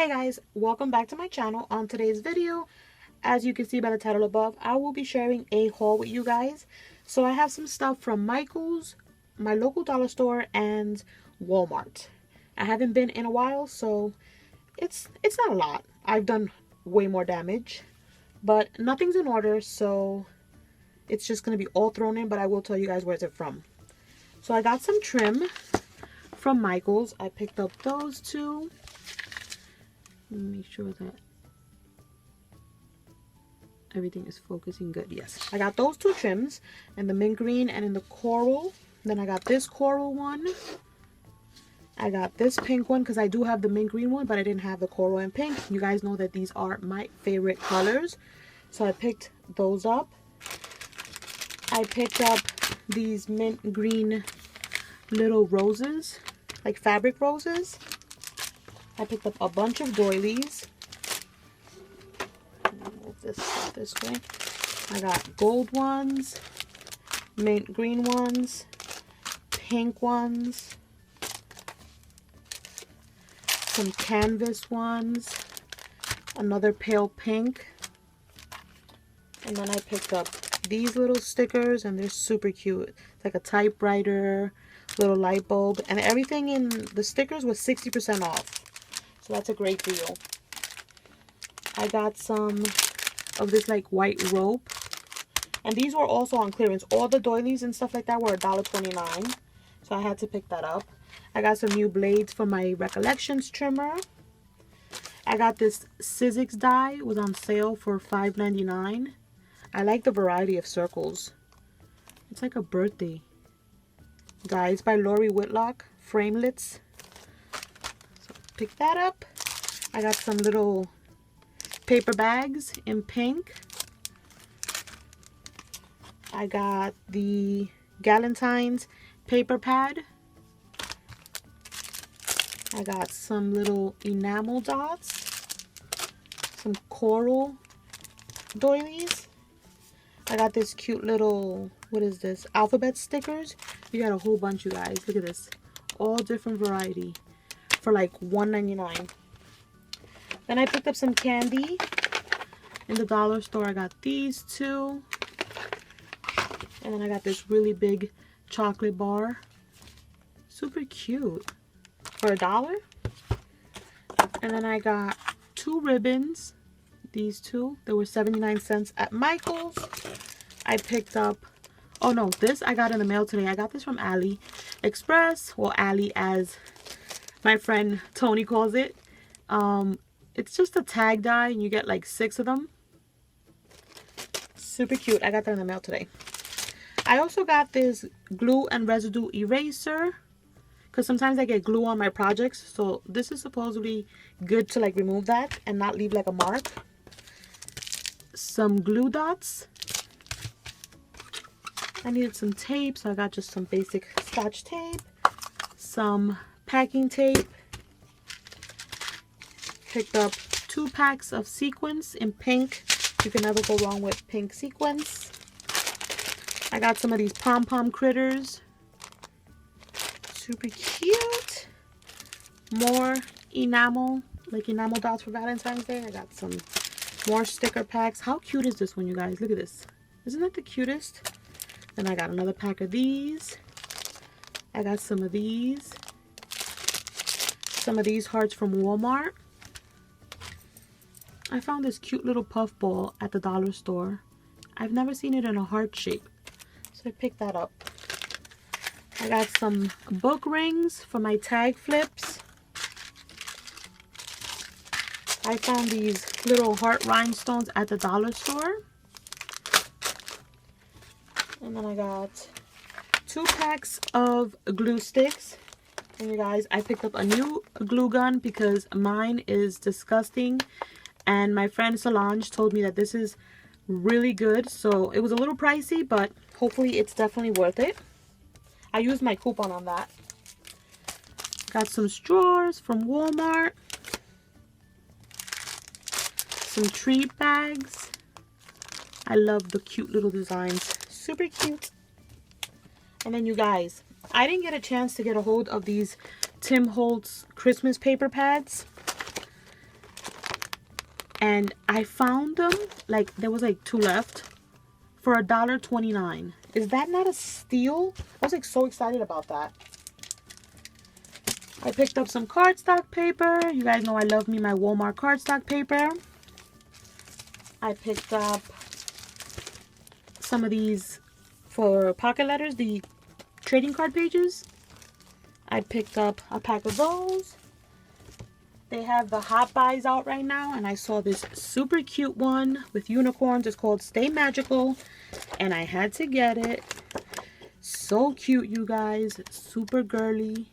Hey guys, welcome back to my channel. On today's video, as you can see by the title above, I will be sharing a haul with you guys. So I have some stuff from Michael's, my local dollar store, and Walmart. I haven't been in a while, so it's not a lot. I've done way more damage, but nothing's in order, so it's just going to be all thrown in, but I will tell you guys where's it from. So I got some trim from Michael's. I picked up those two. Let me make sure that everything is focusing good. Yes, I got those two trims in the mint green and in the coral. Then I got this coral one. I got this pink one because I do have the mint green one, but I didn't have the coral and pink. You guys know that these are my favorite colors, so I picked those up. I picked up these mint green little roses, like fabric roses. I picked up a bunch of doilies. Move this way. I got gold ones, mint green ones, pink ones, some canvas ones, another pale pink, and then I picked up these little stickers, and they're super cute. It's like a typewriter, little light bulb, and everything in the stickers was 60% off. So that's a great deal. I got some of this like white rope, and these were also on clearance. All the doilies and stuff like that were $1.29, so I had to pick that up. I got some new blades for my Recollections trimmer. I got this Sizzix die. It was on sale for $5.99. I like the variety of circles. It's like a birthday die. It's by Lori Whitlock, Framelits. Pick that up. I got some little paper bags in pink. I got the Galentine's paper pad. I got some little enamel dots, some coral doilies. I got this cute little, what is this, alphabet stickers. You got a whole bunch, you guys. Look at this, all different variety for like $1.99. Then I picked up some candy in the dollar store. I got these two, and then I got this really big chocolate bar, super cute, for $1. And then I got two ribbons, these two, they were 79 cents at Michael's. I picked up, oh no, this I got in the mail today. I got this from AliExpress, or Ali as my friend Tony calls it. It's just a tag die, and you get like 6 of them. Super cute. I got that in the mail today. I also got this glue and residue eraser, because sometimes I get glue on my projects, so this is supposedly good to like remove that and not leave like a mark. Some glue dots. I needed some tape, so I got just some basic Scotch tape, some packing tape. Picked up 2 packs of sequins in pink. You can never go wrong with pink sequins. I got some of these pom-pom critters. Super cute. More enamel, like enamel dots for Valentine's Day. I got some more sticker packs. How cute is this one, you guys? Look at this. Isn't that the cutest? Then I got another pack of these. I got some of these. Some of these hearts from Walmart. I found this cute little puff ball at the dollar store. I've never seen it in a heart shape, so I picked that up. I got some book rings for my tag flips. I found these little heart rhinestones at the dollar store. And then I got 2 packs of glue sticks. And you guys, I picked up a new glue gun because mine is disgusting. And my friend Solange told me that this is really good. So it was a little pricey, but hopefully it's definitely worth it. I used my coupon on that. Got some straws from Walmart. Some treat bags. I love the cute little designs. Super cute. And then you guys, I didn't get a chance to get a hold of these Tim Holtz Christmas paper pads. And I found them, like there was like 2 left for $1.29. Is that not a steal? I was like so excited about that. I picked up some cardstock paper. You guys know I love me my Walmart cardstock paper. I picked up some of these for pocket letters, the trading card pages. I picked up a pack of those. They have the Hot Buys out right now, and I saw this super cute one with unicorns. It's called Stay Magical, and I had to get it. So cute, you guys. Super girly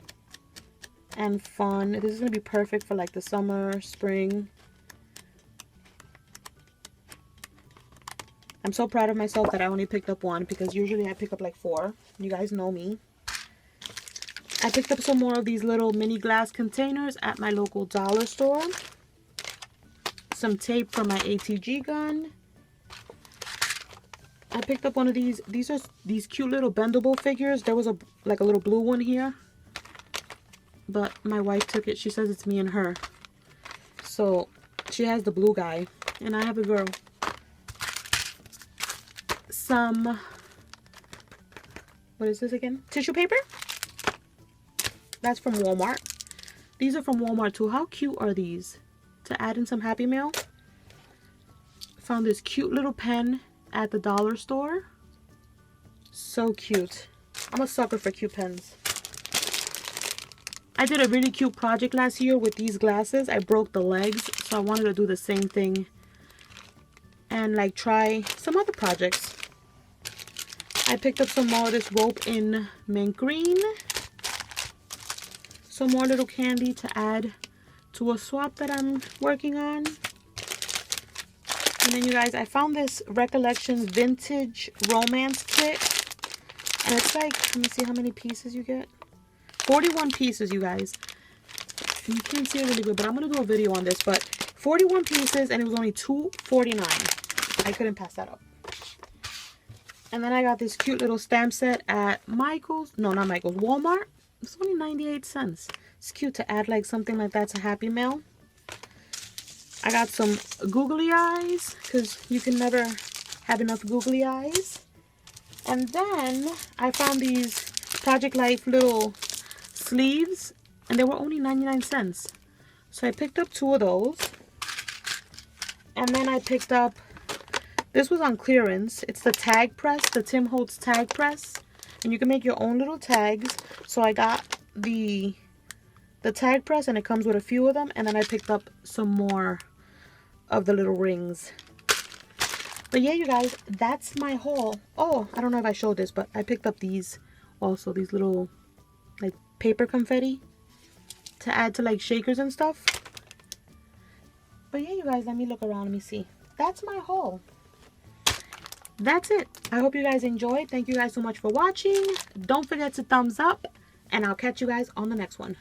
and fun. This is going to be perfect for like the summer, spring. I'm so proud of myself that I only picked up one, because usually I pick up like 4. You guys know me. I picked up some more of these little mini glass containers at my local dollar store. Some tape for my ATG gun. I picked up one of these. These are these cute little bendable figures. There was a little blue one here, but my wife took it. She says it's me and her. So she has the blue guy, and I have a girl. Some, what is this again? Tissue paper. That's from Walmart. These are from Walmart too. How cute are these? To add in some Happy Mail. Found this cute little pen at the dollar store. So cute. I'm a sucker for cute pens. I did a really cute project last year with these glasses. I broke the legs, so I wanted to do the same thing and like try some other projects. I picked up some more of this rope in mint green. Some more little candy to add to a swap that I'm working on. And then you guys, I found this Recollections Vintage Romance Kit. And it's like, let me see how many pieces you get. 41 pieces, you guys. And you can't see it really good, but I'm going to do a video on this. But 41 pieces, and it was only $2.49. I couldn't pass that up. And then I got this cute little stamp set at Michael's. No, not Michael's. Walmart. It's only 98 cents. It's cute to add like something like that to Happy Mail. I got some googly eyes, because you can never have enough googly eyes. And then I found these Project Life little sleeves, and they were only 99 cents. So I picked up 2 of those. And then I picked up, this was on clearance. It's the tag press, the Tim Holtz tag press. And you can make your own little tags. So I got the tag press, and it comes with a few of them. And then I picked up some more of the little rings. But yeah, you guys, that's my haul. Oh, I don't know if I showed this, but I picked up these also, these little like paper confetti to add to like shakers and stuff. But yeah, you guys, let me look around. Let me see. That's my haul. That's it. I hope you guys enjoyed. Thank you guys so much for watching. Don't forget to thumbs up, and I'll catch you guys on the next one.